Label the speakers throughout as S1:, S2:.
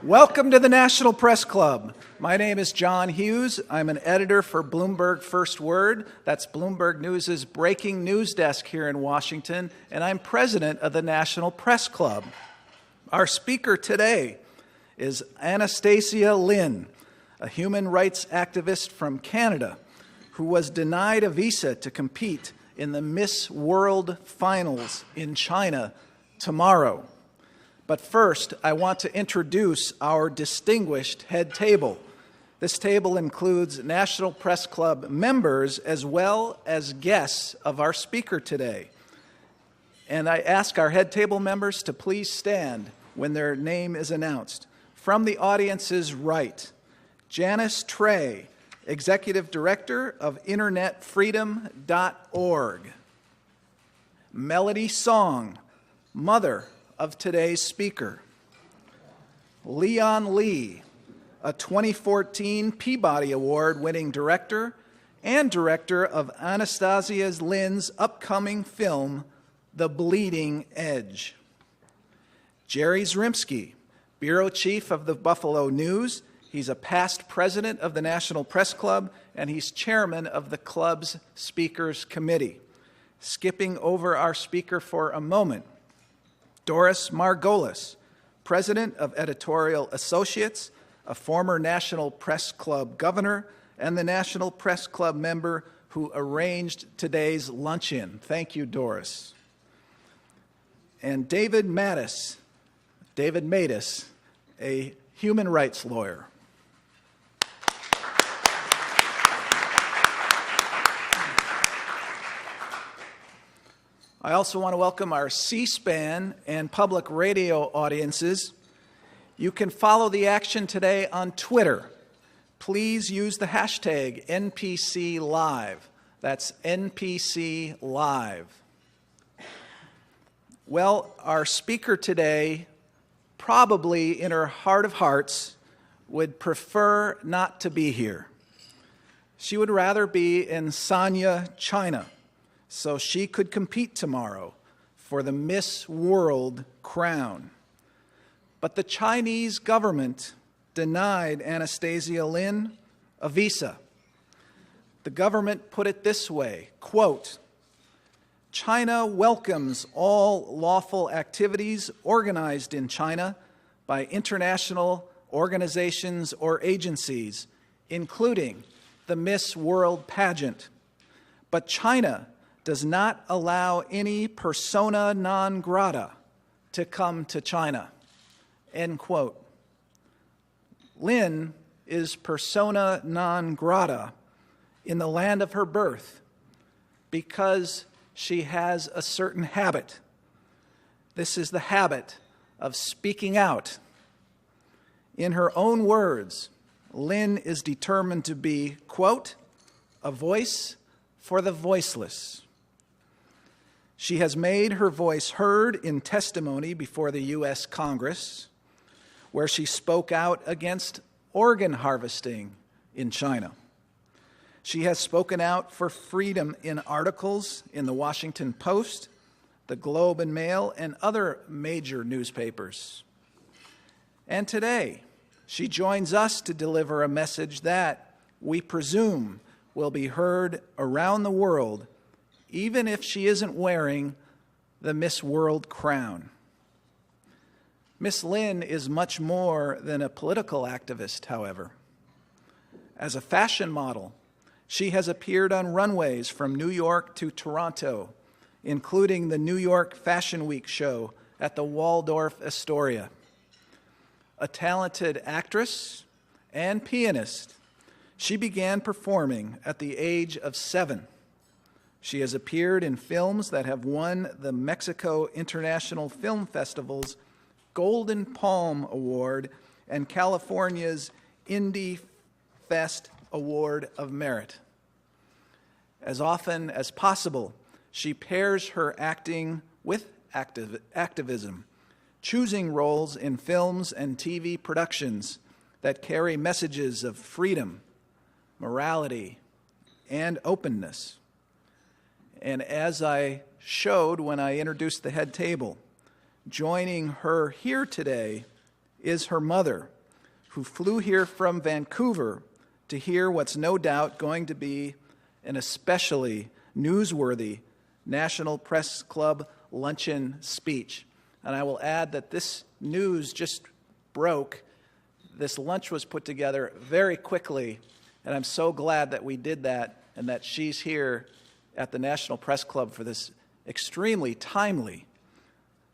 S1: Welcome to the National Press Club. My name is John Hughes. I'm an editor for Bloomberg First Word. That's Bloomberg News' breaking news desk here in Washington, and I'm president of the National Press Club. Our speaker today is Anastasia Lin, a human rights activist from Canada who was denied a visa to compete in the Miss World Finals in China tomorrow. But first, I want to introduce our distinguished head table. This table includes National Press Club members as well as guests of our speaker today. And I ask our head table members to please stand when their name is announced. From the audience's right, Janice Trey, Executive Director of InternetFreedom.org. Melody Song, mother of today's speaker. Leon Lee, a 2014 Peabody Award-winning director and director of Anastasia Lin's upcoming film, The Bleeding Edge. Jerry Zrimsky, bureau chief of the Buffalo News. He's a past president of the National Press Club, and he's chairman of the club's Speakers Committee. Skipping over our speaker for a moment, Doris Margolis, president of Editorial Associates, a former National Press Club governor, and the National Press Club member who arranged today's luncheon. Thank you, Doris. And David Mattis, a human rights lawyer. I also want to welcome our C-SPAN and public radio audiences. You can follow the action today on Twitter. Please use the hashtag NPCLive. That's NPC Live. Well, our speaker today, probably in her heart of hearts, would prefer not to be here. She would rather be in Sanya, China, so she could compete tomorrow for the Miss World crown. But the Chinese government denied Anastasia Lin a visa. The government put it this way, quote, "China welcomes all lawful activities organized in China by international organizations or agencies, including the Miss World pageant. But China does not allow any persona non grata to come to China." End quote. Lin is persona non grata in the land of her birth because she has a certain habit. This is the habit of speaking out. In her own words, Lin is determined to be, quote, "a voice for the voiceless." She has made her voice heard in testimony before the U.S. Congress, where she spoke out against organ harvesting in China. She has spoken out for freedom in articles in the Washington Post, the Globe and Mail, and other major newspapers. And today, she joins us to deliver a message that we presume will be heard around the world, even if she isn't wearing the Miss World crown. Miss Lin is much more than a political activist, however. As a fashion model, she has appeared on runways from New York to Toronto, including the New York Fashion Week show at the Waldorf Astoria. A talented actress and pianist, she began performing at the age of 7. She has appeared in films that have won the Mexico International Film Festival's Golden Palm Award and California's Indie Fest Award of Merit. As often as possible, she pairs her acting with activism, choosing roles in films and TV productions that carry messages of freedom, morality, and openness. And as I showed when I introduced the head table, joining her here today is her mother, who flew here from Vancouver to hear what's no doubt going to be an especially newsworthy National Press Club luncheon speech. And I will add that this news just broke. This lunch was put together very quickly, and I'm so glad that we did that and that she's here at the National Press Club for this extremely timely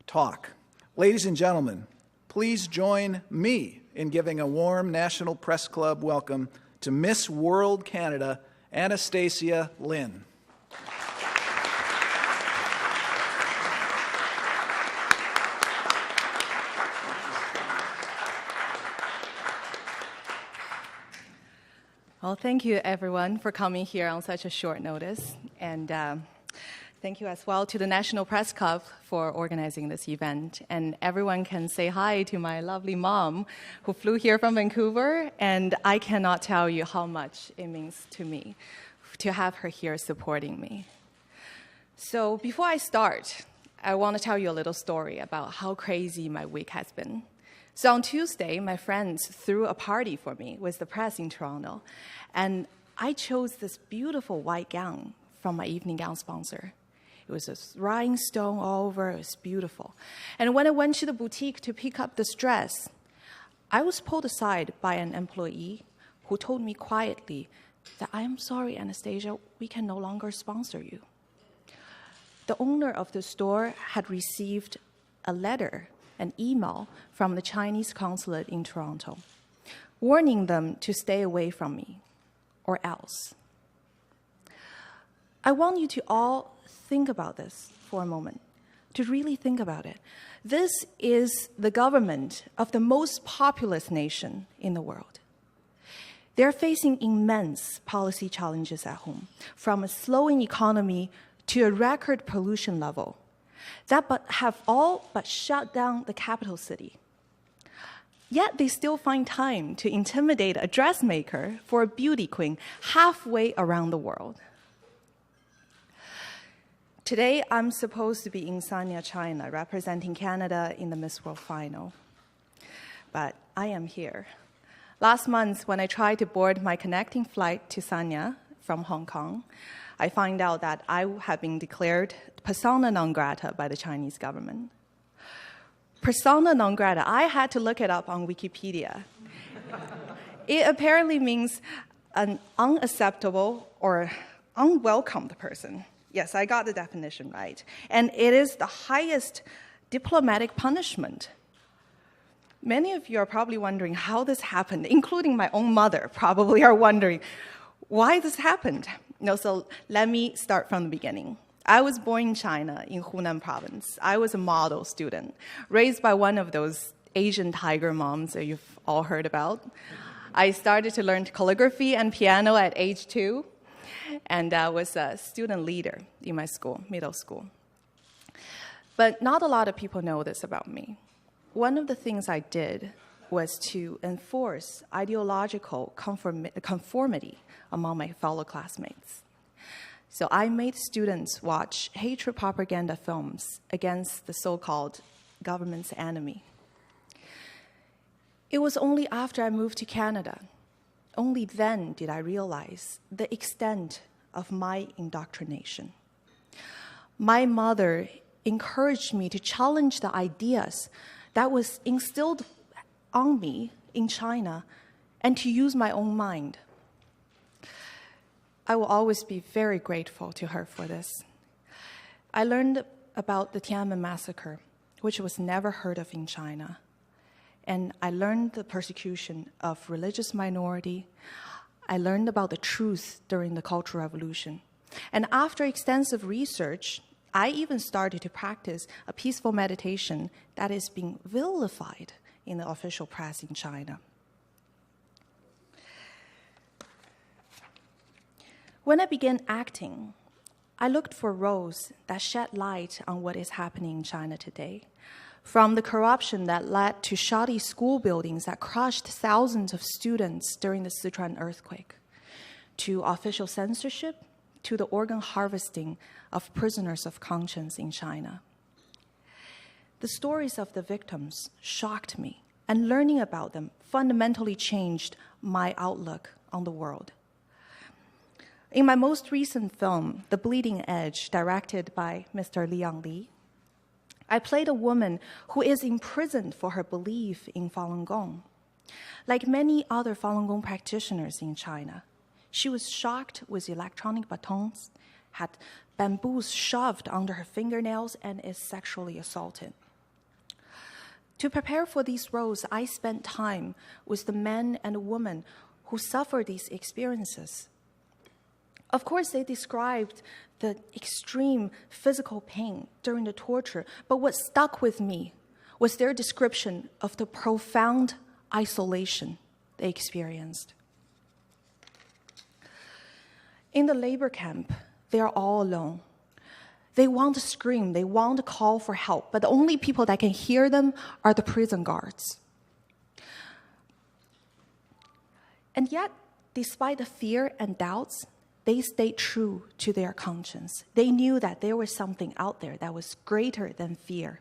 S1: talk. Ladies and gentlemen, please join me in giving a warm National Press Club welcome to Miss World Canada, Anastasia Lin.
S2: Well, thank you, everyone, for coming here on such a short notice. And thank you as well to the National Press Club for organizing this event. And everyone can say hi to my lovely mom, who flew here from Vancouver. And I cannot tell you how much it means to me to have her here supporting me. So before I start, I want to tell you a little story about how crazy my week has been. So on Tuesday, my friends threw a party for me with the press in Toronto, and I chose this beautiful white gown from my evening gown sponsor. It was a rhinestone all over, it was beautiful. And when I went to the boutique to pick up this dress, I was pulled aside by an employee who told me quietly that, "I am sorry, Anastasia, we can no longer sponsor you." The owner of the store had received a letter, an email from the Chinese consulate in Toronto, warning them to stay away from me, or else. I want you to all think about this for a moment, to really think about it. This is the government of the most populous nation in the world. They're facing immense policy challenges at home, from a slowing economy to a record pollution level, that have all but shut down the capital city. Yet they still find time to intimidate a dressmaker for a beauty queen halfway around the world. Today, I'm supposed to be in Sanya, China, representing Canada in the Miss World final. But I am here. Last month, when I tried to board my connecting flight to Sanya from Hong Kong, I find out that I have been declared persona non grata by the Chinese government. Persona non grata, I had to look it up on Wikipedia. It apparently means an unacceptable or unwelcomed person. Yes, I got the definition right. And it is the highest diplomatic punishment. Many of you are probably wondering how this happened, including my own mother probably are wondering why this happened. No, so let me start from the beginning. I was born in China, in Hunan province. I was a model student, raised by one of those Asian tiger moms that you've all heard about. I started to learn calligraphy and piano at age 2, and I was a student leader in my school, middle school. But not a lot of people know this about me. One of the things I did was to enforce ideological conformity among my fellow classmates. So I made students watch hatred propaganda films against the so-called government's enemy. It was only after I moved to Canada, only then did I realize the extent of my indoctrination. My mother encouraged me to challenge the ideas that was instilled on me in China and to use my own mind. I will always be very grateful to her for this. I learned about the Tiananmen massacre, which was never heard of in China. And I learned the persecution of religious minority. I learned about the truth during the Cultural Revolution. And after extensive research, I even started to practice a peaceful meditation that is being vilified in the official press in China. When I began acting, I looked for roles that shed light on what is happening in China today. From the corruption that led to shoddy school buildings that crushed thousands of students during the Sichuan earthquake, to official censorship, to the organ harvesting of prisoners of conscience in China. The stories of the victims shocked me and learning about them fundamentally changed my outlook on the world. In my most recent film, The Bleeding Edge, directed by Mr. Liang Li, I played a woman who is imprisoned for her belief in Falun Gong. Like many other Falun Gong practitioners in China, she was shocked with electronic batons, had bamboos shoved under her fingernails, and is sexually assaulted. To prepare for these roles, I spent time with the men and women who suffered these experiences. Of course, they described the extreme physical pain during the torture, but what stuck with me was their description of the profound isolation they experienced. In the labor camp, they are all alone. They want to scream, they want to call for help, but the only people that can hear them are the prison guards. And yet, despite the fear and doubts, they stayed true to their conscience. They knew that there was something out there that was greater than fear.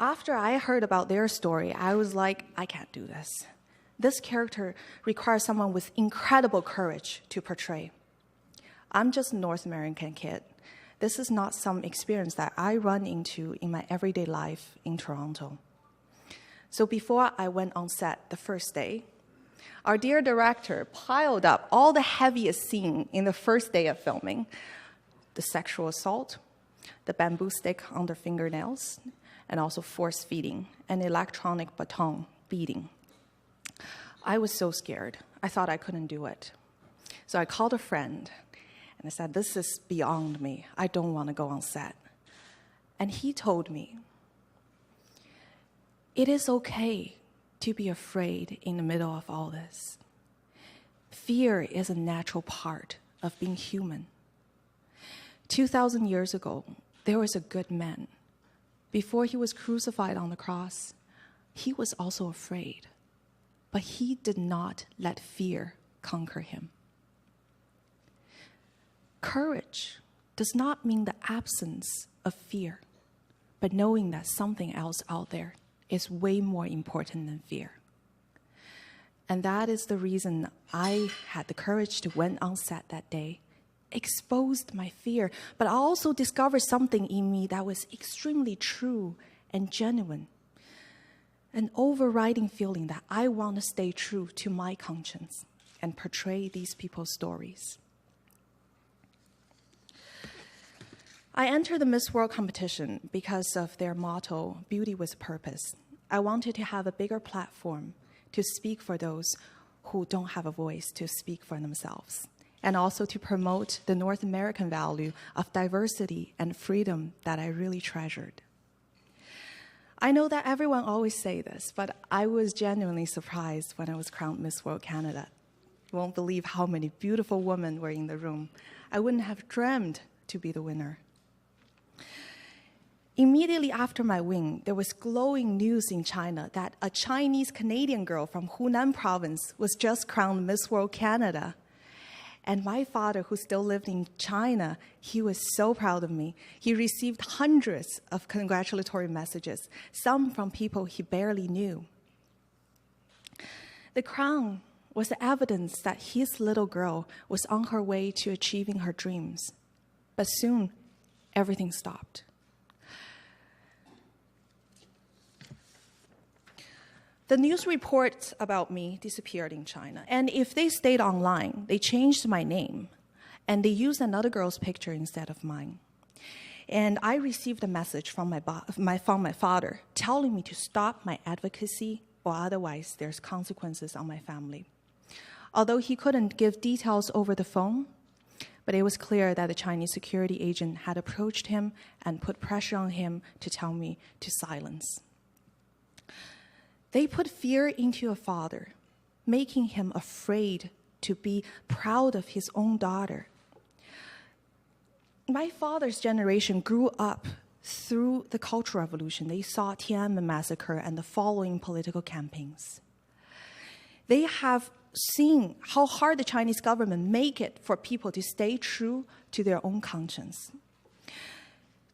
S2: After I heard about their story, I was like, I can't do this. This character requires someone with incredible courage to portray. I'm just a North American kid. This is not some experience that I run into in my everyday life in Toronto. So before I went on set the first day, our dear director piled up all the heaviest scenes in the first day of filming: the sexual assault, the bamboo stick under fingernails, and also force feeding, and electronic baton beating. I was so scared. I thought I couldn't do it. So I called a friend, and I said, this is beyond me. I don't want to go on set. And he told me, it is okay to be afraid in the middle of all this. Fear is a natural part of being human. 2,000 years ago, there was a good man. Before he was crucified on the cross, he was also afraid, but he did not let fear conquer him. Courage does not mean the absence of fear, but knowing that something else out there is way more important than fear. And that is the reason I had the courage to went on set that day, exposed my fear, but I also discovered something in me that was extremely true and genuine. An overriding feeling that I want to stay true to my conscience and portray these people's stories. I entered the Miss World competition because of their motto, Beauty with Purpose. I wanted to have a bigger platform to speak for those who don't have a voice to speak for themselves, and also to promote the North American value of diversity and freedom that I really treasured. I know that everyone always say this, but I was genuinely surprised when I was crowned Miss World Canada. You won't believe how many beautiful women were in the room. I wouldn't have dreamed to be the winner. Immediately after my win, there was glowing news in China that a Chinese-Canadian girl from Hunan province was just crowned Miss World Canada. And my father, who still lived in China, he was so proud of me. He received hundreds of congratulatory messages, some from people he barely knew. The crown was the evidence that his little girl was on her way to achieving her dreams. But soon, everything stopped. The news reports about me disappeared in China. And if they stayed online, they changed my name. And they used another girl's picture instead of mine. And I received a message from my father telling me to stop my advocacy, or otherwise there's consequences on my family. Although he couldn't give details over the phone, but it was clear that the Chinese security agent had approached him and put pressure on him to tell me to silence. They put fear into a father, making him afraid to be proud of his own daughter. My father's generation grew up through the Cultural Revolution. They saw Tiananmen Massacre and the following political campaigns. They have seen how hard the Chinese government make it for people to stay true to their own conscience,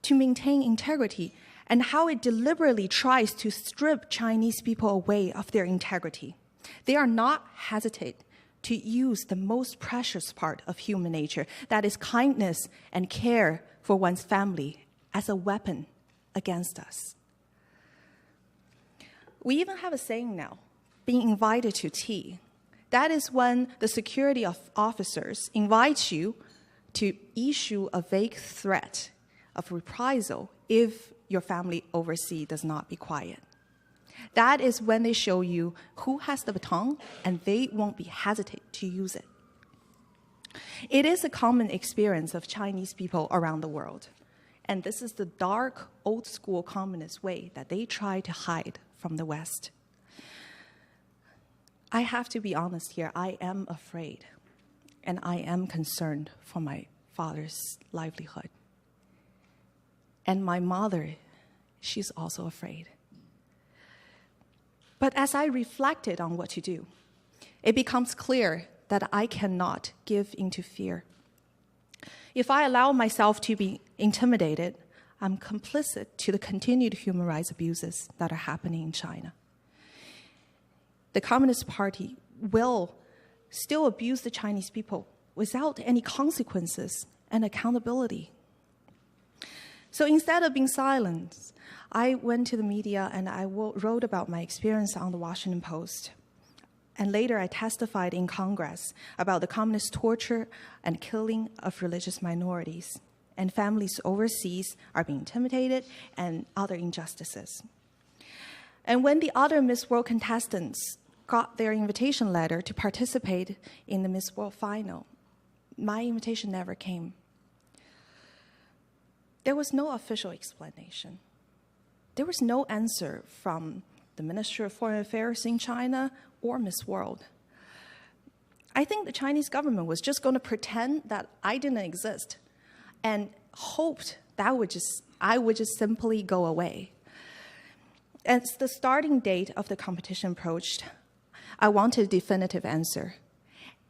S2: to maintain integrity, and how it deliberately tries to strip Chinese people away of their integrity. They are not hesitant to use the most precious part of human nature, that is kindness and care for one's family, as a weapon against us. We even have a saying now, being invited to tea. That is when the security officers invite you to issue a vague threat of reprisal if your family overseas does not be quiet. That is when they show you who has the baton, and they won't be hesitant to use it. It is a common experience of Chinese people around the world, and this is the dark, old-school communist way that they try to hide from the West. I have to be honest here, I am afraid, and I am concerned for my father's livelihood. And my mother, she's also afraid. But as I reflected on what to do, it becomes clear that I cannot give into fear. If I allow myself to be intimidated, I'm complicit to the continued human rights abuses that are happening in China. The Communist Party will still abuse the Chinese people without any consequences and accountability. So instead of being silent, I went to the media and I wrote about my experience on the Washington Post. And later I testified in Congress about the communist torture and killing of religious minorities. And families overseas are being intimidated and other injustices. And when the other Miss World contestants got their invitation letter to participate in the Miss World final, my invitation never came. There was no official explanation. There was no answer from the Ministry of Foreign Affairs in China or Miss World. I think the Chinese government was just going to pretend that I didn't exist and hoped that I would just simply go away. As the starting date of the competition approached, I wanted a definitive answer.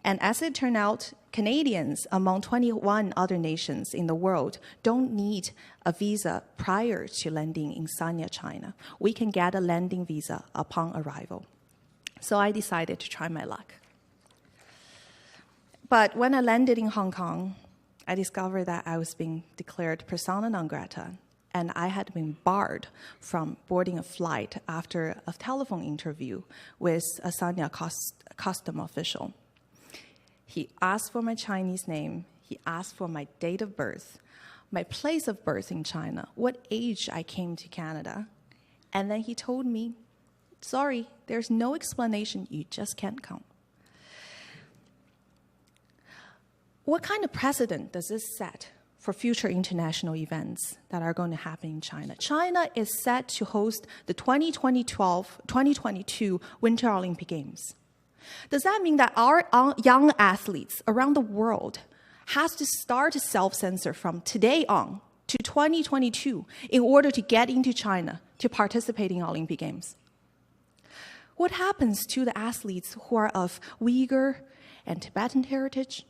S2: And as it turned out, Canadians, among 21 other nations in the world, don't need a visa prior to landing in Sanya, China. We can get a landing visa upon arrival. So I decided to try my luck. But when I landed in Hong Kong, I discovered that I was being declared persona non grata, and I had been barred from boarding a flight after a telephone interview with a Sanya custom official. He asked for my Chinese name, he asked for my date of birth, my place of birth in China, what age I came to Canada, and then he told me, sorry, there's no explanation, you just can't come. What kind of precedent does this set for future international events that are going to happen in China? China is set to host the 2022 Winter Olympic Games. Does that mean that our young athletes around the world has to start to self-censor from today on to 2022 in order to get into China to participate in Olympic Games? What happens to the athletes who are of Uyghur and Tibetan heritage?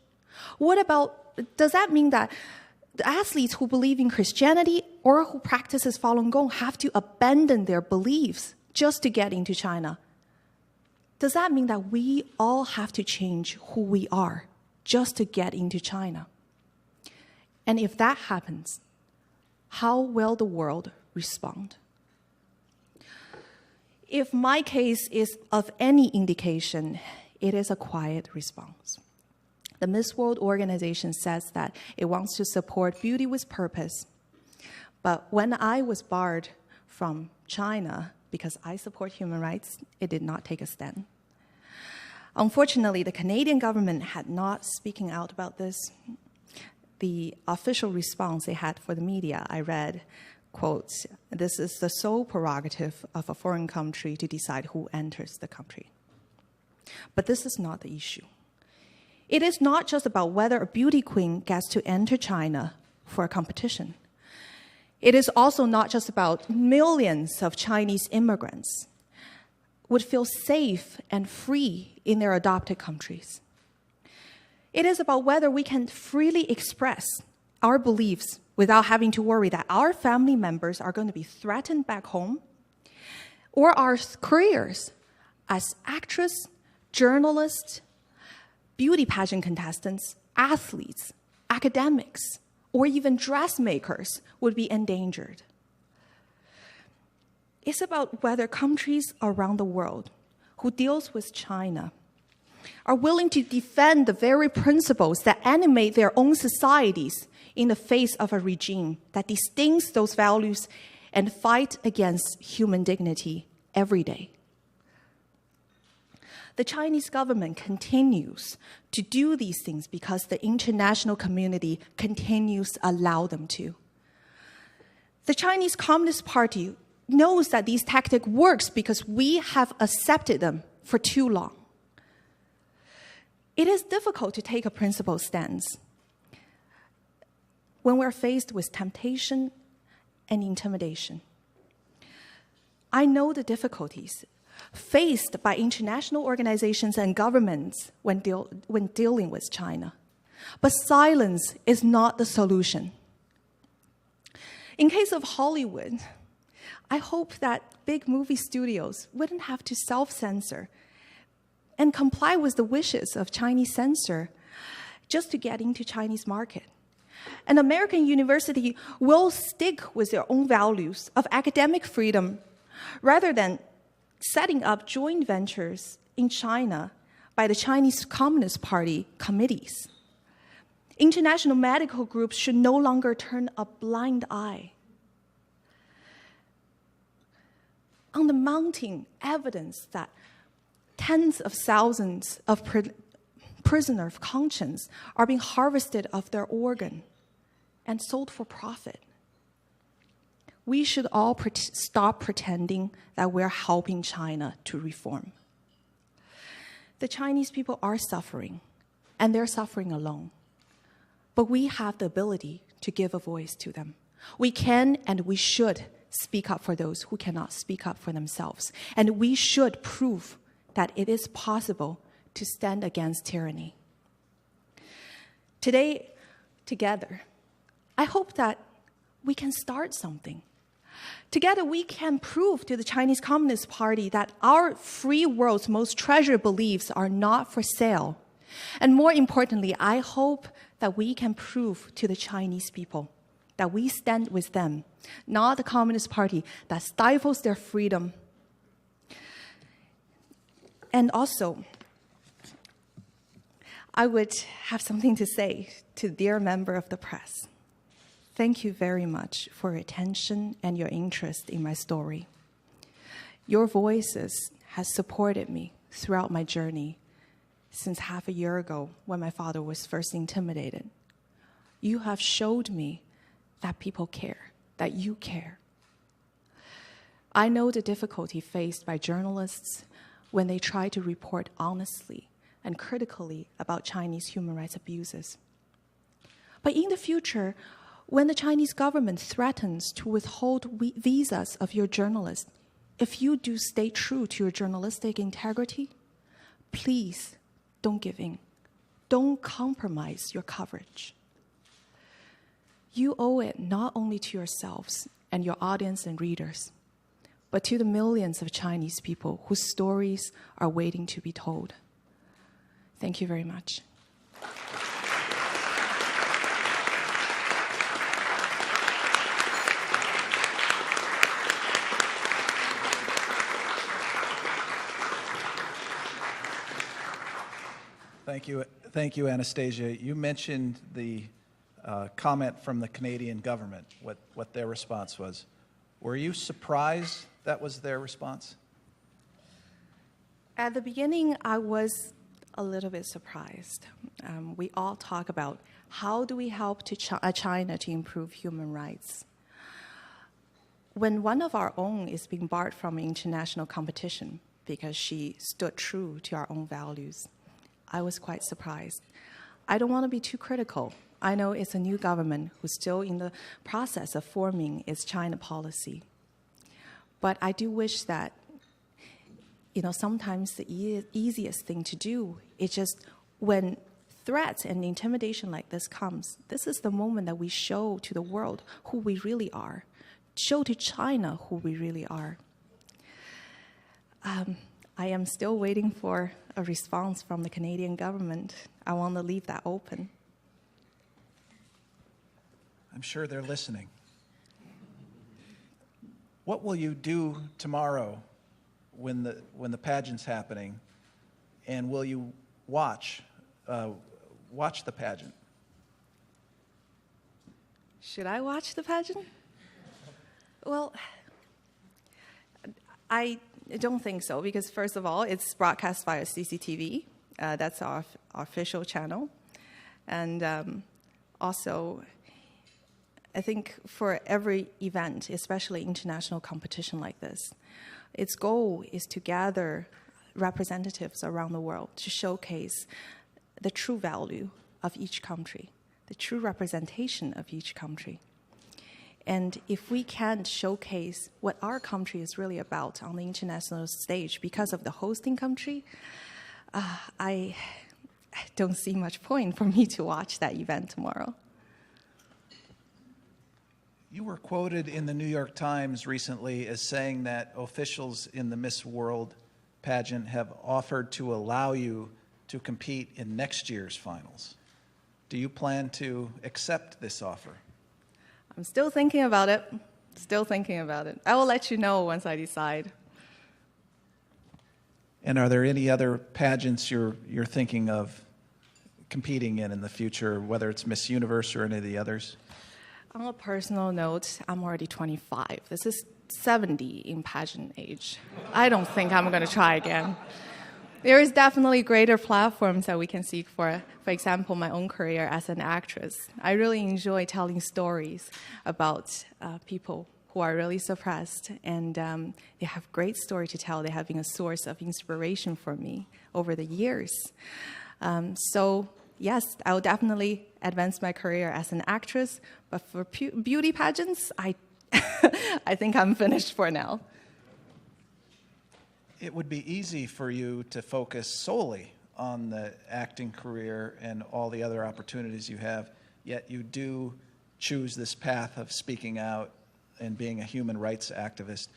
S2: Does that mean that the athletes who believe in Christianity or who practices Falun Gong have to abandon their beliefs just to get into China? Does that mean that we all have to change who we are just to get into China? And if that happens, how will the world respond? If my case is of any indication, it is a quiet response. The Miss World organization says that it wants to support beauty with purpose. But when I was barred from China because I support human rights, it did not take a stand. Unfortunately, the Canadian government had not speaking out about this. The official response they had for the media, I read, quote, "This is the sole prerogative of a foreign country to decide who enters the country." But this is not the issue. It is not just about whether a beauty queen gets to enter China for a competition. It is also not just about millions of Chinese immigrants would feel safe and free in their adopted countries. It is about whether we can freely express our beliefs without having to worry that our family members are going to be threatened back home, or our careers as actress, journalists, beauty pageant contestants, athletes, academics, or even dressmakers would be endangered. It's about whether countries around the world who deals with China are willing to defend the very principles that animate their own societies in the face of a regime that disdains those values and fight against human dignity every day. The Chinese government continues to do these things because the international community continues to allow them to. The Chinese Communist Party knows that these tactics works because we have accepted them for too long. It is difficult to take a principled stance when we're faced with temptation and intimidation. I know the difficulties faced by international organizations and governments when dealing with China. But silence is not the solution. In case of Hollywood, I hope that big movie studios wouldn't have to self-censor and comply with the wishes of Chinese censor just to get into Chinese market. An American university will stick with their own values of academic freedom rather than setting up joint ventures in China by the Chinese Communist Party committees. International medical groups should no longer turn a blind eye. On the mounting evidence that tens of thousands of prisoners of conscience are being harvested of their organ and sold for profit, we should all stop pretending that we're helping China to reform. The Chinese people are suffering, and they're suffering alone. But we have the ability to give a voice to them. We can and we should speak up for those who cannot speak up for themselves. And we should prove that it is possible to stand against tyranny. Today, together, I hope that we can start something. Together, we can prove to the Chinese Communist Party that our free world's most treasured beliefs are not for sale. And more importantly, I hope that we can prove to the Chinese people that we stand with them, not the Communist Party that stifles their freedom. And also, I would have something to say to the dear member of the press. Thank you very much for your attention and your interest in my story. Your voices have supported me throughout my journey since half a year ago when my father was first intimidated. You have showed me that people care, that you care. I know the difficulty faced by journalists when they try to report honestly and critically about Chinese human rights abuses. But in the future, when the Chinese government threatens to withhold visas of your journalists, if you do stay true to your journalistic integrity, please don't give in. Don't compromise your coverage. You owe it not only to yourselves and your audience and readers, but to the millions of Chinese people whose stories are waiting to be told. Thank you very much.
S1: Thank you, Anastasia. You mentioned the comment from the Canadian government, what their response was. Were you surprised that was their response?
S2: At the beginning, I was a little bit surprised. We all talk about how do we help China to improve human rights. When one of our own is being barred from international competition because she stood true to our own values, I was quite surprised. I don't want to be too critical. I know it's a new government who's still in the process of forming its China policy. But I do wish that, sometimes the easiest thing to do is just when threats and intimidation like this comes, this is the moment that we show to the world who we really are, show to China who we really are. I am still waiting for a response from the Canadian government. I want to leave that open.
S1: I'm sure they're listening. What will you do tomorrow when the pageant's happening, and will you watch the pageant?
S2: Should I watch the pageant? Well, I don't think so, because first of all, it's broadcast via CCTV. That's our official channel. And also, I think for every event, especially international competition like this, its goal is to gather representatives around the world to showcase the true value of each country, the true representation of each country. And if we can't showcase what our country is really about on the international stage because of the hosting country, I don't see much point for me to watch that event tomorrow.
S1: You were quoted in the New York Times recently as saying that officials in the Miss World pageant have offered to allow you to compete in next year's finals. Do you plan to accept this offer?
S2: I'm still thinking about it. I will let you know once I decide.
S1: And are there any other pageants you're thinking of competing in the future, whether it's Miss Universe or any of the others?
S2: On a personal note, I'm already 25. This is 70 in pageant age. I don't think I'm going to try again. There is definitely greater platforms that we can seek for example, my own career as an actress. I really enjoy telling stories about people who are really suppressed, and they have great story to tell. They have been a source of inspiration for me over the years. So yes, I will definitely advance my career as an actress, but for beauty pageants, I think I'm finished for now.
S1: It would be easy for you to focus solely on the acting career and all the other opportunities you have, yet you do choose this path of speaking out and being a human rights activist.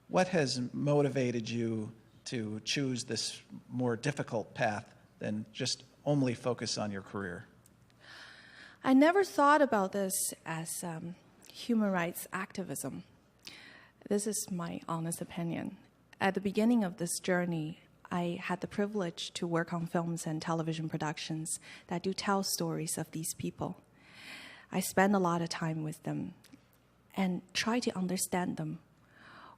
S1: What has motivated you to choose this more difficult path than just only focus on your career?
S2: I never thought about this as human rights activism. This is my honest opinion. At the beginning of this journey, I had the privilege to work on films and television productions that do tell stories of these people. I spend a lot of time with them and try to understand them.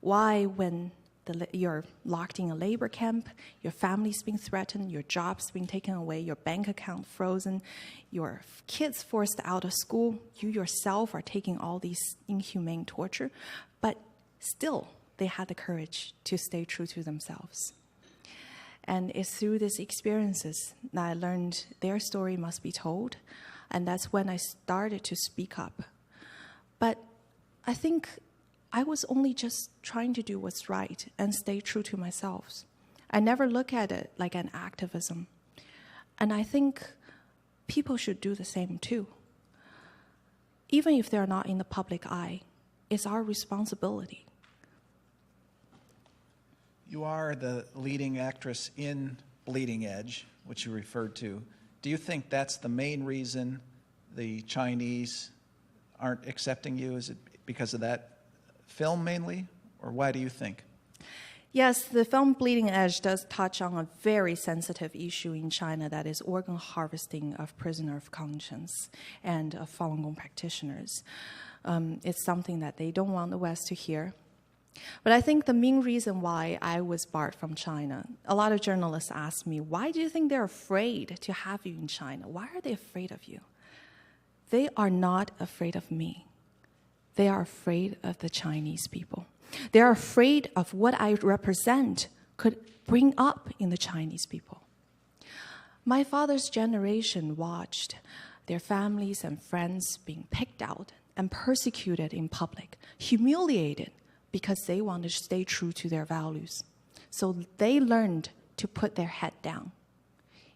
S2: Why, when you're locked in a labor camp, your family's being threatened, your job's being taken away, your bank account frozen, your kids forced out of school, you yourself are taking all these inhumane torture, but still they had the courage to stay true to themselves. And it's through these experiences that I learned their story must be told, and that's when I started to speak up. But I think I was only just trying to do what's right and stay true to myself. I never look at it like an activism. And I think people should do the same too. Even if they're not in the public eye, it's our responsibility.
S1: You are the leading actress in Bleeding Edge, which you referred to. Do you think that's the main reason the Chinese aren't accepting you? Is it because of that film mainly, or why do you think?
S2: Yes, the film Bleeding Edge does touch on a very sensitive issue in China, that is organ harvesting of prisoner of conscience and of Falun Gong practitioners. It's something that they don't want the West to hear. But I think the main reason why I was barred from China, a lot of journalists ask me, why do you think they're afraid to have you in China? Why are they afraid of you? They are not afraid of me. They are afraid of the Chinese people. They are afraid of what I represent could bring up in the Chinese people. My father's generation watched their families and friends being picked out and persecuted in public, humiliated, because they want to stay true to their values. So they learned to put their head down.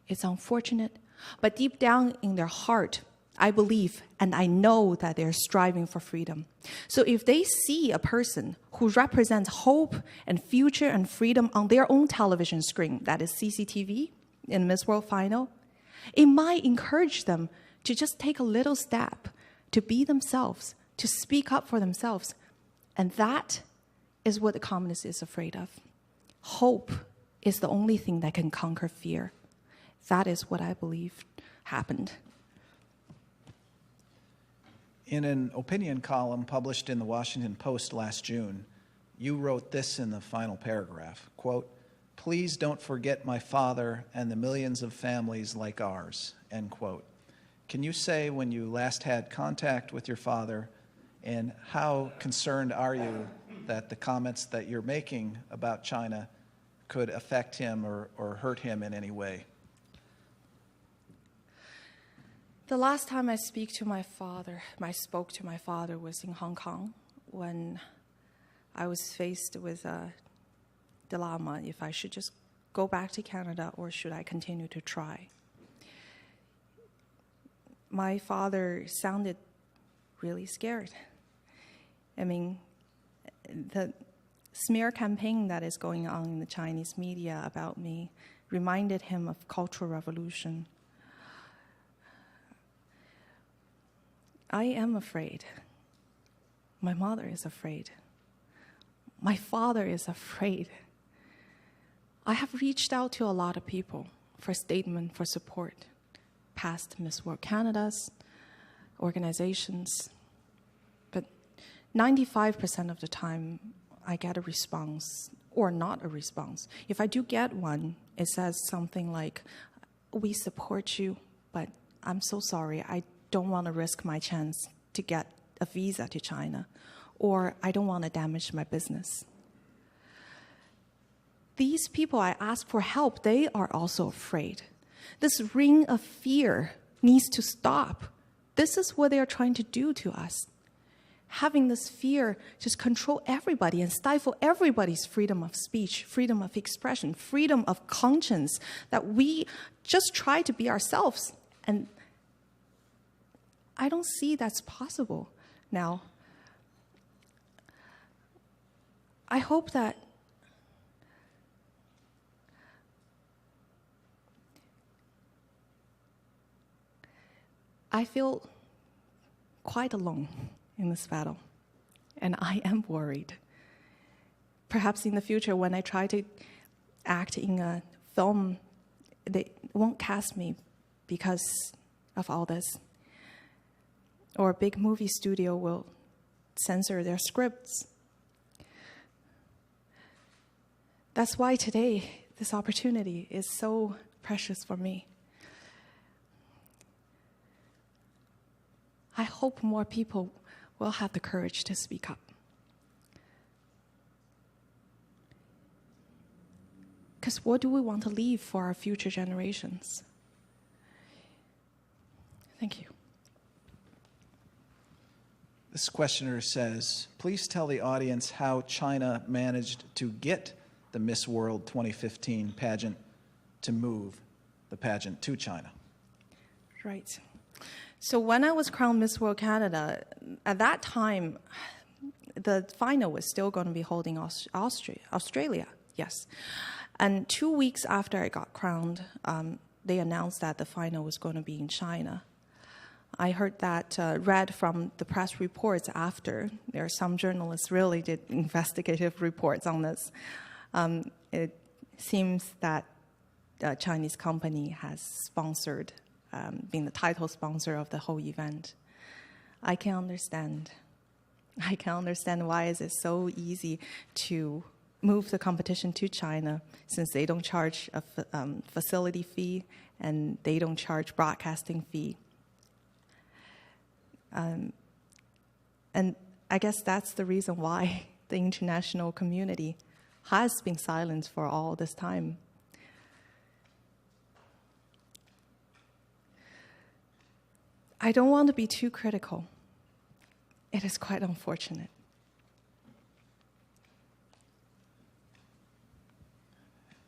S2: It's unfortunate, But deep down in their heart, I believe and I know that they're striving for freedom. So if they see a person who represents hope and future and freedom on their own television screen, that is CCTV, in Miss World Final, it might encourage them to just take a little step, to be themselves, to speak up for themselves. And that is what the communist is afraid of. Hope is the only thing that can conquer fear. That is what I believe happened.
S1: In an opinion column published in the Washington Post last June, you wrote this in the final paragraph, quote, "Please don't forget my father and the millions of families like ours," end quote. Can you say when you last had contact with your father, and how concerned are you that the comments that you're making about China could affect him or hurt him in any way?
S2: The last time I spoke to my father was in Hong Kong when I was faced with a dilemma if I should just go back to Canada or should I continue to try. My father sounded really scared. I mean, the smear campaign that is going on in the Chinese media about me reminded him of Cultural Revolution. I am afraid. My mother is afraid. My father is afraid. I have reached out to a lot of people for statement, for support. Past Miss World Canada's, organizations. But 95% of the time, I get a response or not a response. If I do get one, it says something like, "We support you, but I'm so sorry. I don't want to risk my chance to get a visa to China, or I don't want to damage my business." These people I ask for help, they are also afraid. This ring of fear needs to stop. This is what they are trying to do to us. Having this fear just control everybody and stifle everybody's freedom of speech, freedom of expression, freedom of conscience, that we just try to be ourselves. And I don't see that's possible now. I hope that I feel quite alone in this battle, and I am worried. Perhaps in the future, when I try to act in a film, they won't cast me because of all this. Or a big movie studio will censor their scripts. That's why today, this opportunity is so precious for me. I hope more people will have the courage to speak up. Because what do we want to leave for our future generations? Thank you.
S1: This questioner says, "Please tell the audience how China managed to get the Miss World 2015 pageant to move the pageant to China."
S2: Right. So when I was crowned Miss World Canada, at that time, the final was still going to be holding Australia, yes. And 2 weeks after I got crowned, they announced that the final was going to be in China. I heard that, read from the press reports after. There are some journalists really did investigative reports on this. It seems that a Chinese company has sponsored, been the title sponsor of the whole event. I can understand. I can understand why is it so easy to move the competition to China, since they don't charge a facility fee and they don't charge broadcasting fee. And I guess that's the reason why the international community has been silent for all this time. I don't want to be too critical. It is quite unfortunate.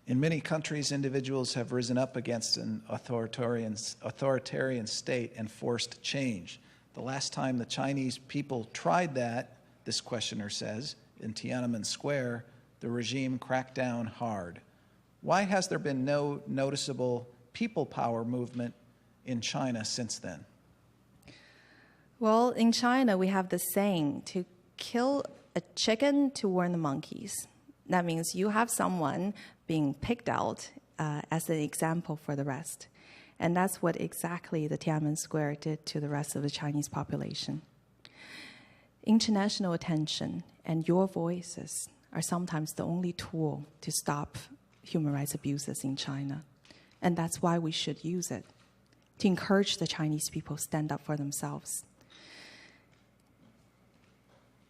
S1: In many countries, individuals have risen up against an authoritarian state and forced change. The last time the Chinese people tried that, this questioner says, in Tiananmen Square, the regime cracked down hard. Why has there been no noticeable people power movement in China since then?
S2: Well, in China, we have the saying, to kill a chicken to warn the monkeys. That means you have someone being picked out as an example for the rest. And that's what exactly the Tiananmen Square did to the rest of the Chinese population. International attention and your voices are sometimes the only tool to stop human rights abuses in China. And that's why we should use it, to encourage the Chinese people to stand up for themselves.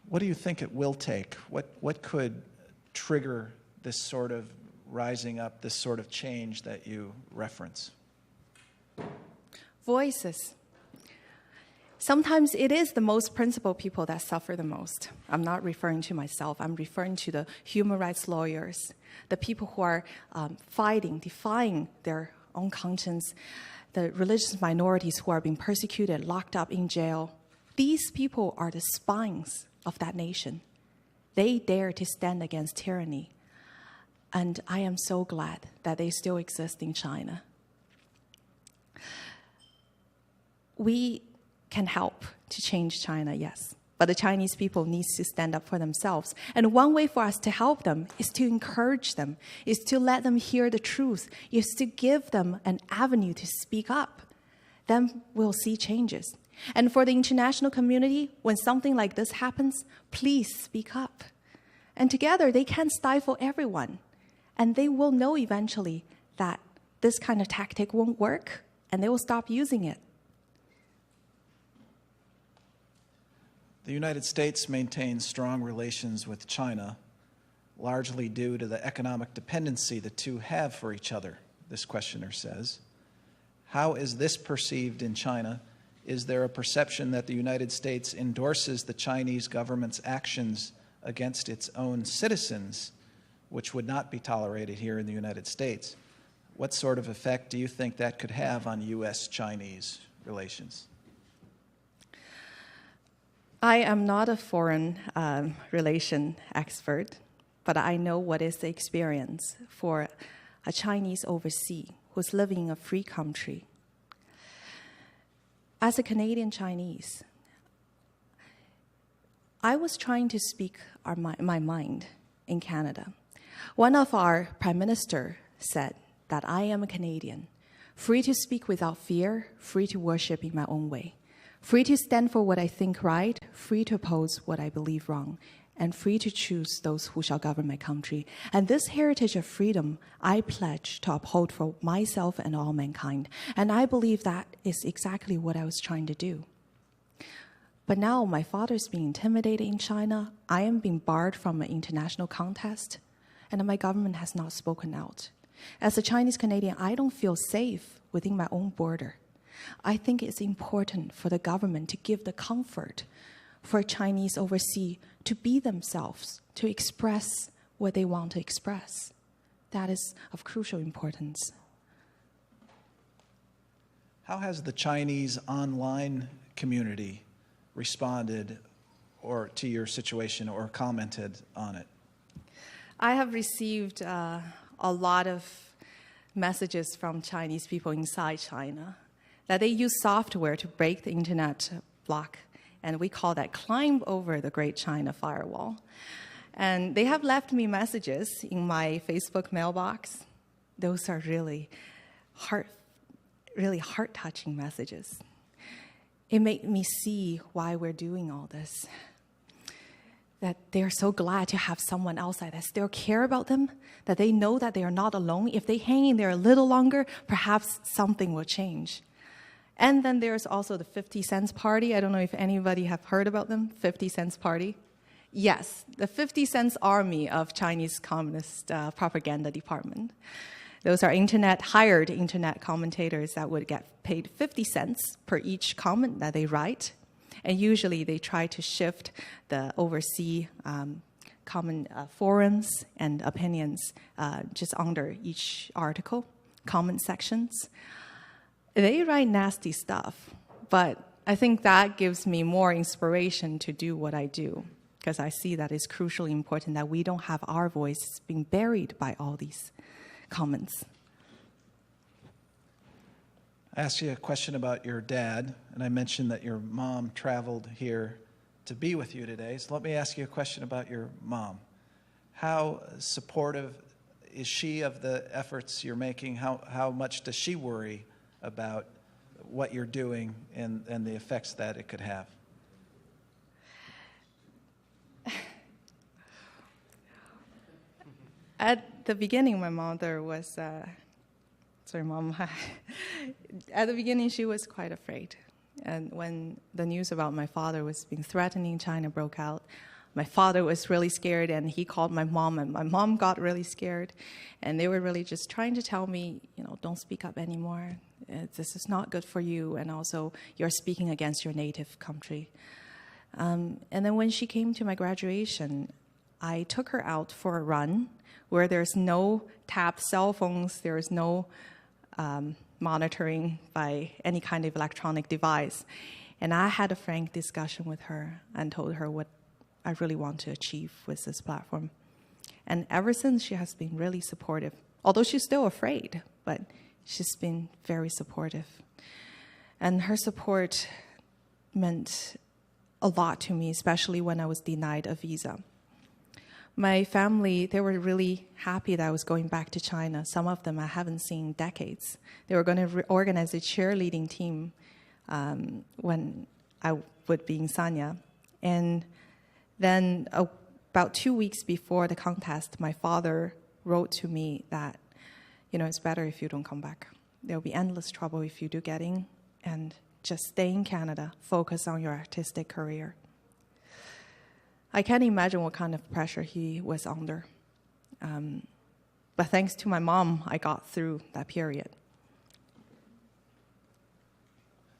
S1: What do you think it will take? What could trigger this sort of rising up, this sort of change that you reference?
S2: Voices. Sometimes it is the most principled people that suffer the most. I'm not referring to myself. I'm referring to the human rights lawyers, the people who are fighting, defying their own conscience, the religious minorities who are being persecuted, locked up in jail. These people are the spines of that nation. They dare to stand against tyranny. And I am so glad that they still exist in China. We can help to change China, yes. But the Chinese people need to stand up for themselves. And one way for us to help them is to encourage them, is to let them hear the truth, is to give them an avenue to speak up. Then we'll see changes. And for the international community, when something like this happens, please speak up. And together, they can stifle everyone. And they will know eventually that this kind of tactic won't work, and they will stop using it.
S1: The United States maintains strong relations with China, largely due to the economic dependency the two have for each other, this questioner says. How is this perceived in China? Is there a perception that the United States endorses the Chinese government's actions against its own citizens, which would not be tolerated here in the United States? What sort of effect do you think that could have on U.S.-Chinese relations?
S2: I am not a foreign relation expert, but I know what is the experience for a Chinese overseas who's living in a free country. As a Canadian Chinese, I was trying to speak my mind in Canada. One of our prime minister said that I am a Canadian, free to speak without fear, free to worship in my own way, free to stand for what I think right, free to oppose what I believe wrong, and free to choose those who shall govern my country. And this heritage of freedom, I pledge to uphold for myself and all mankind. And I believe that is exactly what I was trying to do. But now my father's being intimidated in China. I am being barred from an international contest, and my government has not spoken out. As a Chinese Canadian, I don't feel safe within my own border. I think it's important for the government to give the comfort for Chinese overseas to be themselves, to express what they want to express. That is of crucial importance.
S1: How has the Chinese online community responded to your situation or commented on it?
S2: I have received a lot of messages from Chinese people inside China that they use software to break the internet block, and we call that climb over the Great China Firewall. And they have left me messages in my Facebook mailbox. Those are really heart-touching messages. It made me see why we're doing all this. That they're so glad to have someone outside that still care about them, that they know that they are not alone. If they hang in there a little longer, perhaps something will change. And then there's also the 50 Cents Party. I don't know if anybody have heard about them, 50 Cents Party. Yes, the 50 Cents Army of Chinese Communist Propaganda Department. Those are hired internet commentators that would get paid 50 cents per each comment that they write. And usually they try to shift the overseas common forums and opinions just under each article, comment sections. They write nasty stuff, but I think that gives me more inspiration to do what I do, because I see that it's crucially important that we don't have our voice being buried by all these comments.
S1: I asked you a question about your dad, and I mentioned that your mom traveled here to be with you today. So let me ask you a question about your mom. How supportive is she of the efforts you're making? How much does she worry about what you're doing and the effects that it could have?
S2: At the beginning, my mother was, sorry, Mom. At the beginning, she was quite afraid. And when the news about my father was being threatened in China broke out, my father was really scared, and he called my mom, and my mom got really scared. And they were really just trying to tell me, don't speak up anymore. This is not good for you, and also you're speaking against your native country. And then when she came to my graduation, I took her out for a run where there's no tapped cell phones, there's no monitoring by any kind of electronic device. And I had a frank discussion with her and told her what I really want to achieve with this platform. And ever since, she has been really supportive, although she's still afraid, but she's been very supportive. And her support meant a lot to me, especially when I was denied a visa. My family, they were really happy that I was going back to China. Some of them I haven't seen in decades. They were going to organize a cheerleading team when I would be in Sanya. And then about 2 weeks before the contest, my father wrote to me that, it's better if you don't come back. There'll be endless trouble if you do get in, and just stay in Canada, focus on your artistic career. I can't imagine what kind of pressure he was under. But thanks to my mom, I got through that period.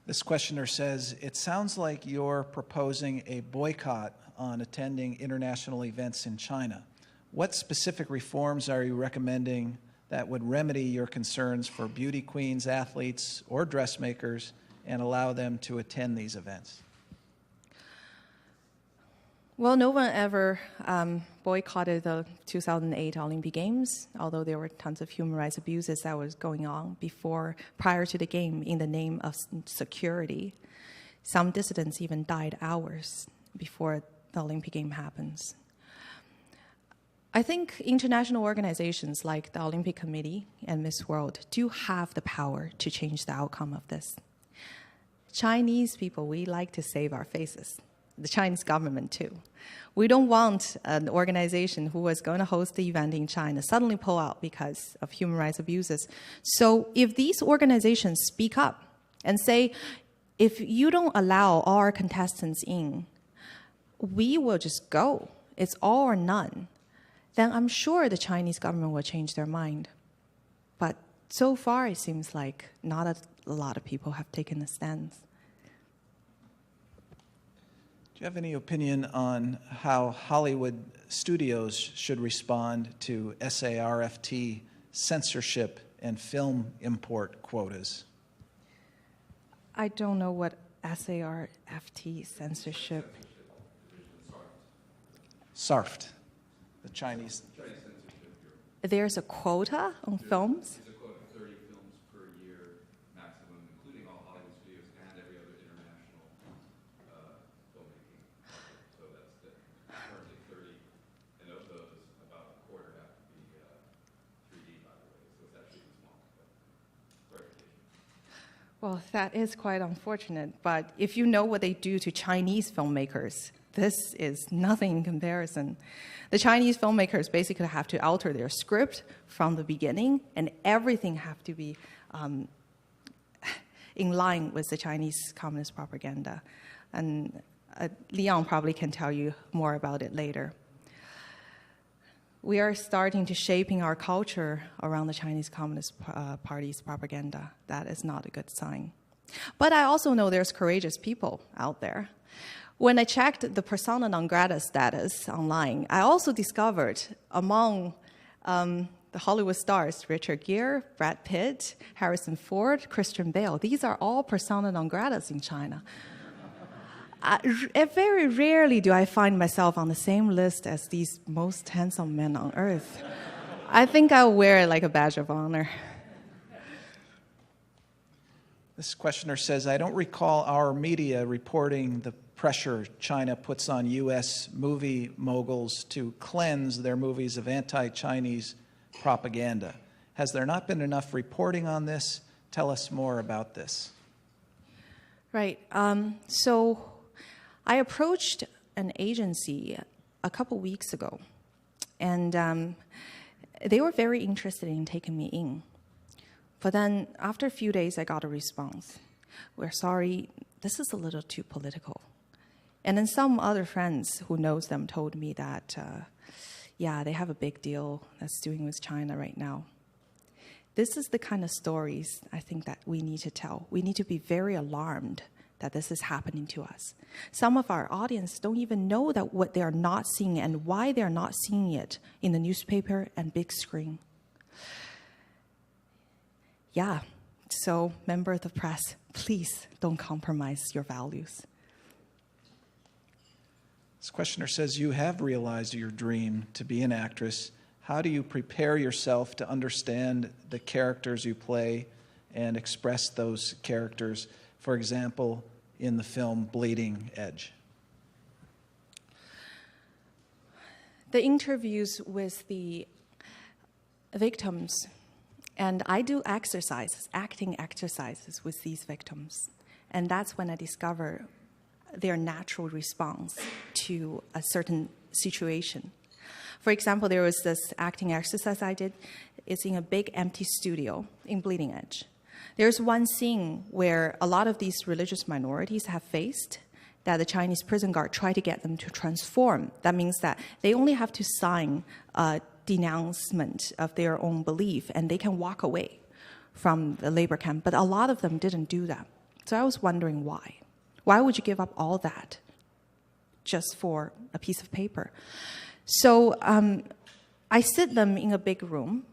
S1: This questioner says, it sounds like you're proposing a boycott on attending international events in China. What specific reforms are you recommending that would remedy your concerns for beauty queens, athletes, or dressmakers and allow them to attend these events?
S2: Well, no one ever boycotted the 2008 Olympic Games, although there were tons of human rights abuses that was going on prior to the game in the name of security. Some dissidents even died hours before the Olympic game happens. I think international organizations like the Olympic Committee and Miss World do have the power to change the outcome of this. Chinese people, we like to save our faces. The Chinese government too. We don't want an organization who was going to host the event in China suddenly pull out because of human rights abuses. So if these organizations speak up and say, if you don't allow our contestants in, we will just go. It's all or none. Then I'm sure the Chinese government will change their mind. But so far, it seems like not a lot of people have taken a stance.
S1: Do you have any opinion on how Hollywood studios should respond to SARFT censorship and film import quotas?
S2: I don't know what SARFT censorship.
S1: SARFT, the Chinese.
S2: There's a quota on films?
S3: There's a quota of 30 films per year maximum, including all Hollywood studios and every other international filmmaking. So that's currently 30, and of those, about a quarter have to be 3D, by the way. So it's actually small.
S2: Well, that is quite unfortunate. But if you know what they do to Chinese filmmakers, this is nothing in comparison. The Chinese filmmakers basically have to alter their script from the beginning, and everything have to be in line with the Chinese Communist propaganda. And Leon probably can tell you more about it later. We are starting to shaping our culture around the Chinese Communist Party's propaganda. That is not a good sign. But I also know there's courageous people out there. When I checked the persona non grata status online, I also discovered among the Hollywood stars, Richard Gere, Brad Pitt, Harrison Ford, Christian Bale, these are all persona non gratas in China. Very rarely do I find myself on the same list as these most handsome men on earth. I think I'll wear it like a badge of honor.
S1: This questioner says, I don't recall our media reporting the pressure China puts on U.S. movie moguls to cleanse their movies of anti-Chinese propaganda. Has there not been enough reporting on this? Tell us more about this.
S2: Right. So I approached an agency a couple weeks ago, and they were very interested in taking me in. But then after a few days, I got a response. We're sorry, this is a little too political. And then some other friends who knows them told me that, they have a big deal that's doing with China right now. This is the kind of stories I think that we need to tell. We need to be very alarmed that this is happening to us. Some of our audience don't even know that what they are not seeing and why they are not seeing it in the newspaper and big screen. Yeah, so member of the press, please don't compromise your values.
S1: This questioner says, you have realized your dream to be an actress. How do you prepare yourself to understand the characters you play and express those characters, for example, in the film Bleeding Edge?
S2: The interviews with the victims, and I do acting exercises with these victims. And that's when I discover their natural response to a certain situation. For example, there was this acting exercise I did. It's in a big empty studio in Bleeding Edge. There's one scene where a lot of these religious minorities have faced that the Chinese prison guard tried to get them to transform. That means that they only have to sign a denouncement of their own belief and they can walk away from the labor camp. But a lot of them didn't do that. So I was wondering why. Why would you give up all that just for a piece of paper? So I sit them in a big room.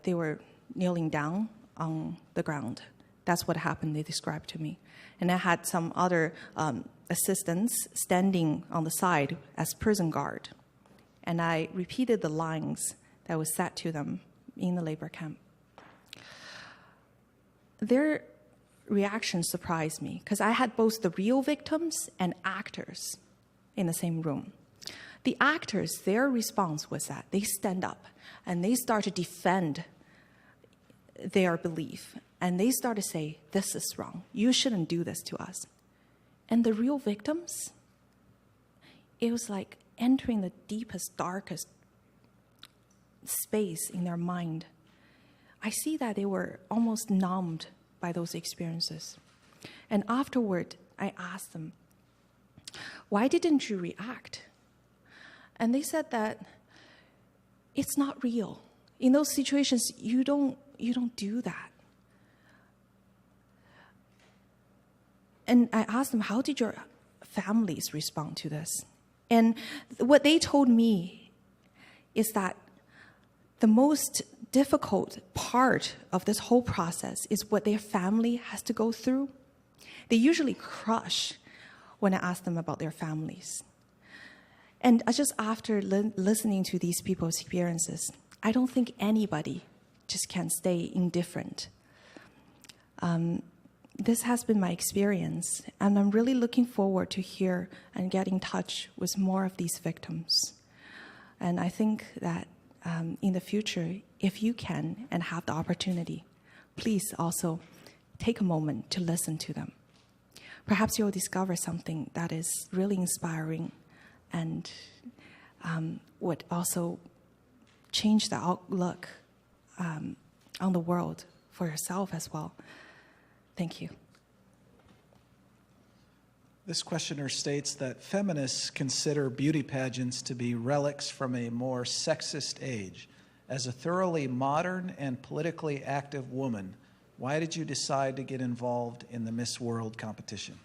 S2: They were kneeling down on the ground. That's what happened, they described to me. And I had some other assistants standing on the side as prison guard. And I repeated the lines that was said to them in the labor camp. Their reaction surprised me because I had both the real victims and actors in the same room. The actors, their response was that they stand up and they start to defend their belief. And they start to say, this is wrong. You shouldn't do this to us. And the real victims, it was like entering the deepest, darkest space in their mind. I see that they were almost numbed by those experiences. And afterward, I asked them, why didn't you react? And they said that it's not real. In those situations, you don't do that. And I asked them, how did your families respond to this? And what they told me is that the most difficult part of this whole process is what their family has to go through. They usually crush when I ask them about their families. And just after listening to these people's experiences, I don't think anybody just can stay indifferent. This has been my experience, and I'm really looking forward to hear and get in touch with more of these victims. And I think that in the future, if you can and have the opportunity, please also take a moment to listen to them. Perhaps you'll discover something that is really inspiring and would also change the outlook on the world for yourself as well. Thank you.
S1: This questioner states that feminists consider beauty pageants to be relics from a more sexist age. As a thoroughly modern and politically active woman, why did you decide to get involved in the Miss World competition?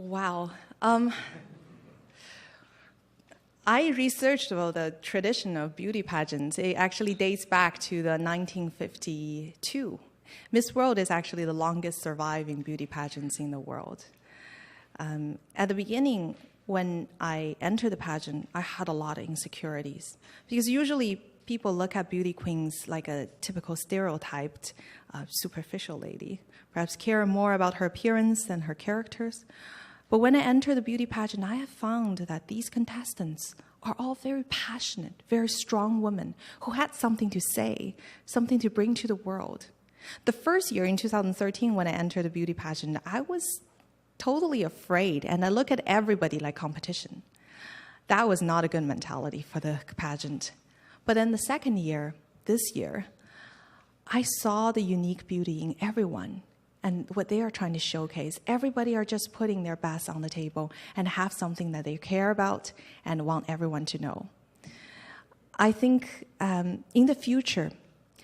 S2: Wow. I researched about the tradition of beauty pageants. It actually dates back to the 1952. Miss World is actually the longest surviving beauty pageants in the world. At the beginning, when I entered the pageant, I had a lot of insecurities because usually people look at beauty queens like a typical stereotyped, superficial lady, perhaps care more about her appearance than her characters. But when I entered the beauty pageant, I have found that these contestants are all very passionate, very strong women who had something to say, something to bring to the world. The first year, in 2013, when I entered the beauty pageant, I was totally afraid, and I look at everybody like competition. That was not a good mentality for the pageant. But then the second year, this year, I saw the unique beauty in everyone and what they are trying to showcase. Everybody are just putting their best on the table and have something that they care about and want everyone to know. I think in the future,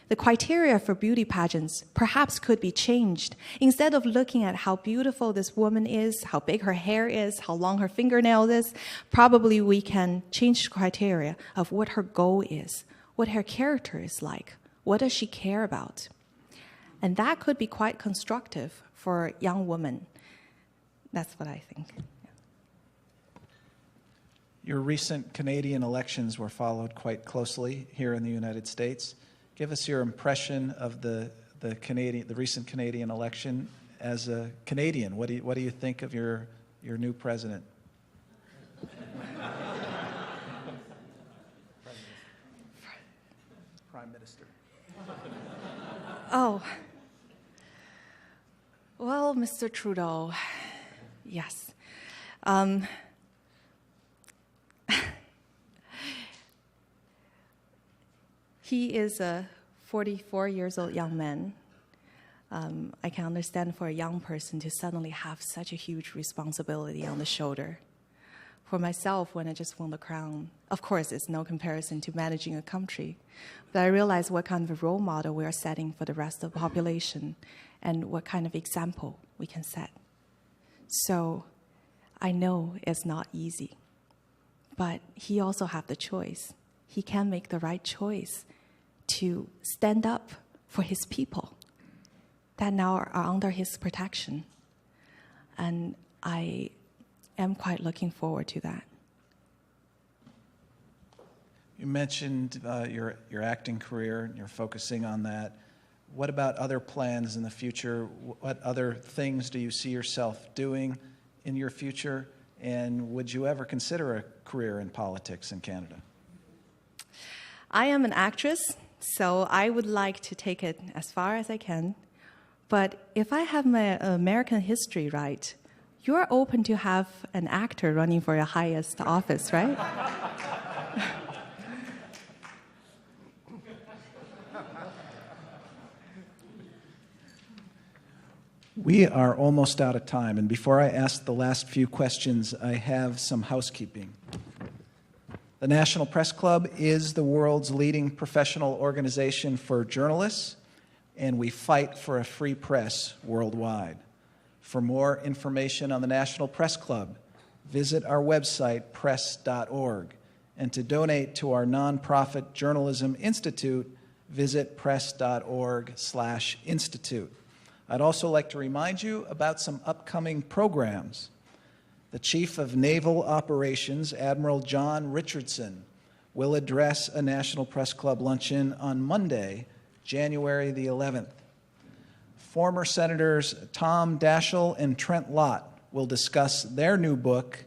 S2: the criteria for beauty pageants perhaps could be changed. Instead of looking at how beautiful this woman is, how big her hair is, how long her fingernail is, probably we can change the criteria of what her goal is, what her character is like, what does she care about. And that could be quite constructive for young women. That's what I think.
S1: Your recent Canadian elections were followed quite closely here in the United States. Give us your impression of the recent Canadian election as a Canadian. What do you think of your new president? Prime Minister.
S2: Oh. Well, Mr. Trudeau, yes. He is a 44 years old young man. I can understand for a young person to suddenly have such a huge responsibility on the shoulder. For myself, when I just won the crown, of course, it's no comparison to managing a country. But I realized what kind of a role model we are setting for the rest of the population and what kind of example we can set. So I know it's not easy, but he also has the choice. He can make the right choice to stand up for his people that now are under his protection. And I am quite looking forward to that.
S1: You mentioned your acting career, and you're focusing on that. What about other plans in the future? What other things do you see yourself doing in your future? And would you ever consider a career in politics in Canada?
S2: I am an actress, so I would like to take it as far as I can. But if I have my American history right, you are open to have an actor running for your highest office, right?
S1: We are almost out of time, and before I ask the last few questions, I have some housekeeping. The National Press Club is the world's leading professional organization for journalists, and we fight for a free press worldwide. For more information on the National Press Club, visit our website, press.org. And to donate to our nonprofit Journalism Institute, visit press.org/institute. I'd also like to remind you about some upcoming programs. The Chief of Naval Operations, Admiral John Richardson, will address a National Press Club luncheon on Monday, January the 11th. Former Senators Tom Daschle and Trent Lott will discuss their new book,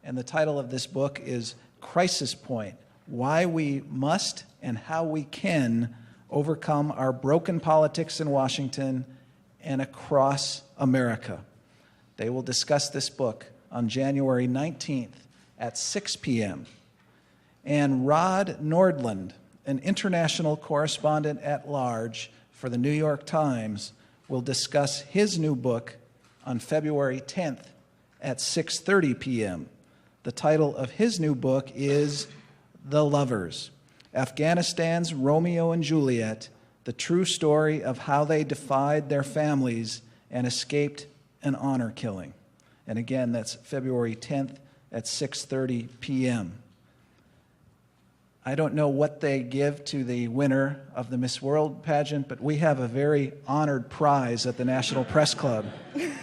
S1: and the title of this book is Crisis Point: Why We Must and How We Can Overcome Our Broken Politics in Washington and Across America. They will discuss this book on January 19th at 6 p.m. And Rod Nordland, an international correspondent at large for the New York Times, will discuss his new book on February 10th at 6:30 p.m. The title of his new book is The Lovers: Afghanistan's Romeo and Juliet, the true story of how they defied their families and escaped an honor killing. And again, that's February 10th at 6:30 p.m. I don't know what they give to the winner of the Miss World pageant, but we have a very honored prize at the National Press Club.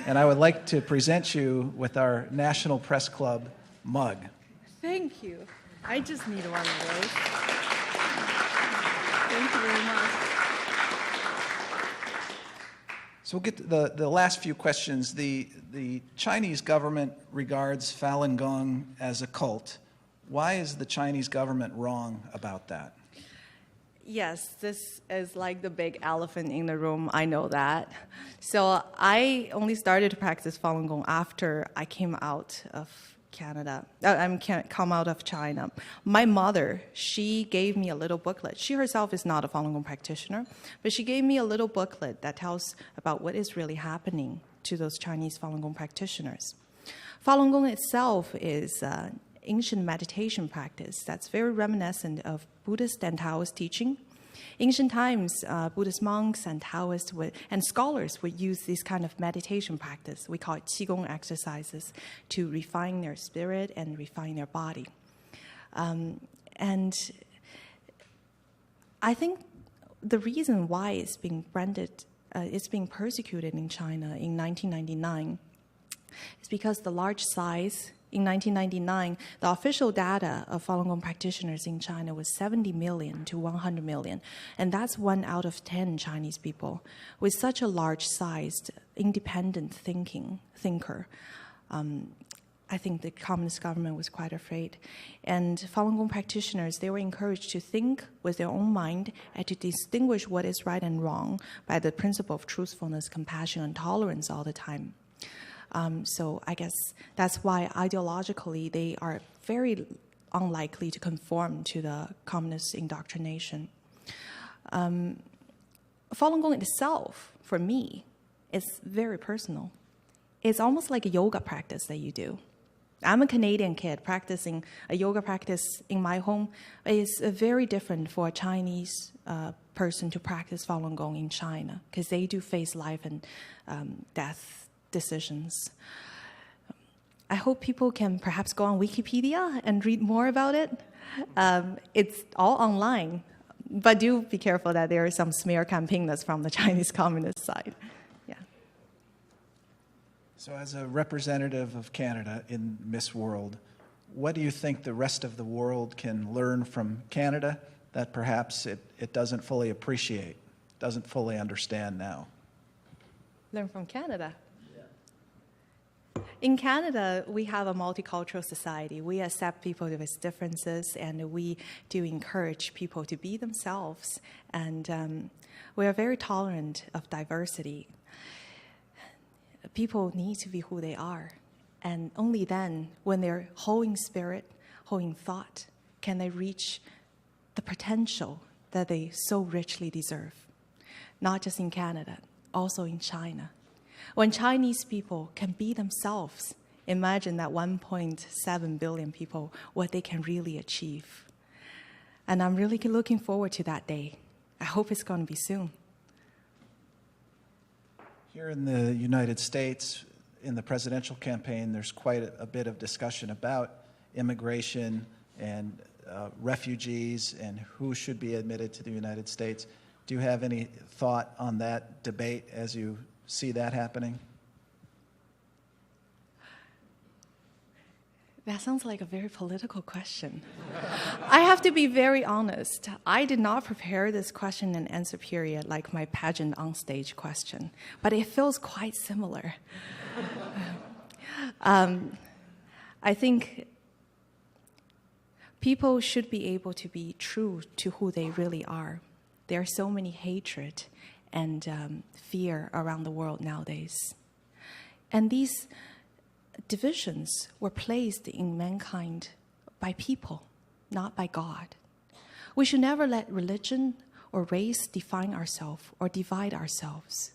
S1: And I would like to present you with our National Press Club mug.
S2: Thank you. I just need one of those. Thank you very much.
S1: So we'll get to the last few questions. The Chinese government regards Falun Gong as a cult. Why is the Chinese government wrong about that?
S2: Yes, this is like the big elephant in the room. I know that. So I only started to practice Falun Gong after I came out of Canada. Come out of China. My mother, she gave me a little booklet. She herself is not a Falun Gong practitioner, but she gave me a little booklet that tells about what is really happening to those Chinese Falun Gong practitioners. Falun Gong itself is ancient meditation practice that's very reminiscent of Buddhist and Taoist teaching. Ancient times, Buddhist monks and Taoists and scholars would use this kind of meditation practice. We call it Qigong exercises to refine their spirit and refine their body. And I think the reason why it's being it's being persecuted in China in 1999 is because the large size. In 1999, the official data of Falun Gong practitioners in China was 70 million to 100 million. And that's 1 out of 10 Chinese people. With such a large-sized, independent thinker, I think the communist government was quite afraid. And Falun Gong practitioners, they were encouraged to think with their own mind and to distinguish what is right and wrong by the principle of truthfulness, compassion, and tolerance all the time. So I guess that's why ideologically they are very unlikely to conform to the communist indoctrination. Falun Gong itself, for me, is very personal. It's almost like a yoga practice that you do. I'm a Canadian kid practicing a yoga practice in my home. It's very different for a Chinese person to practice Falun Gong in China because they do face life and death decisions. I hope people can perhaps go on Wikipedia and read more about it. It's all online, but do be careful that there is some smear campaign that's from the Chinese Communist side. Yeah.
S1: So as a representative of Canada in Miss World, what do you think the rest of the world can learn from Canada that perhaps it doesn't fully appreciate, doesn't fully understand now?
S2: Learn from Canada. In Canada, we have a multicultural society. We accept people with differences, and we do encourage people to be themselves. And we are very tolerant of diversity. People need to be who they are. And only then, when they're whole in spirit, whole in thought, can they reach the potential that they so richly deserve. Not just in Canada, also in China. When Chinese people can be themselves, imagine that 1.7 billion people, what they can really achieve. And I'm really looking forward to that day. I hope it's going to be soon.
S1: Here in the United States, in the presidential campaign, there's quite a bit of discussion about immigration and refugees and who should be admitted to the United States. Do you have any thought on that debate as you see that happening?
S2: That sounds like a very political question. I have to be very honest. I did not prepare this question and answer period like my pageant on stage question, but it feels quite similar. I think people should be able to be true to who they really are. There are so many hatred and fear around the world nowadays. And these divisions were placed in mankind by people, not by God. We should never let religion or race define ourselves or divide ourselves.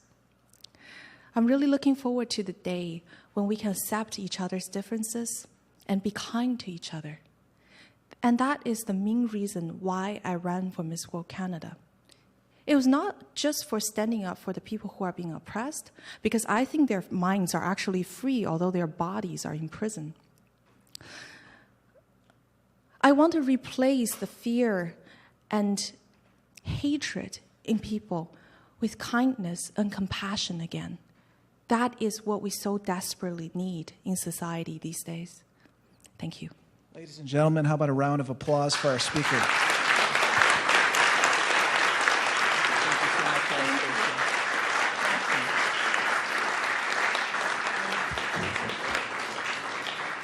S2: I'm really looking forward to the day when we can accept each other's differences and be kind to each other. And that is the main reason why I ran for Miss World Canada. It was not just for standing up for the people who are being oppressed, because I think their minds are actually free, although their bodies are in prison. I want to replace the fear and hatred in people with kindness and compassion again. That is what we so desperately need in society these days. Thank you.
S1: Ladies and gentlemen, how about a round of applause for our speaker?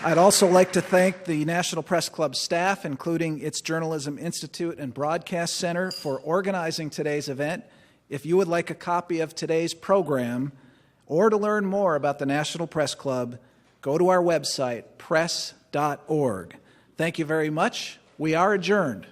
S1: I'd also like to thank the National Press Club staff, including its Journalism Institute and Broadcast Center, for organizing today's event. If you would like a copy of today's program or to learn more about the National Press Club, go to our website, press.org. Thank you very much. We are adjourned.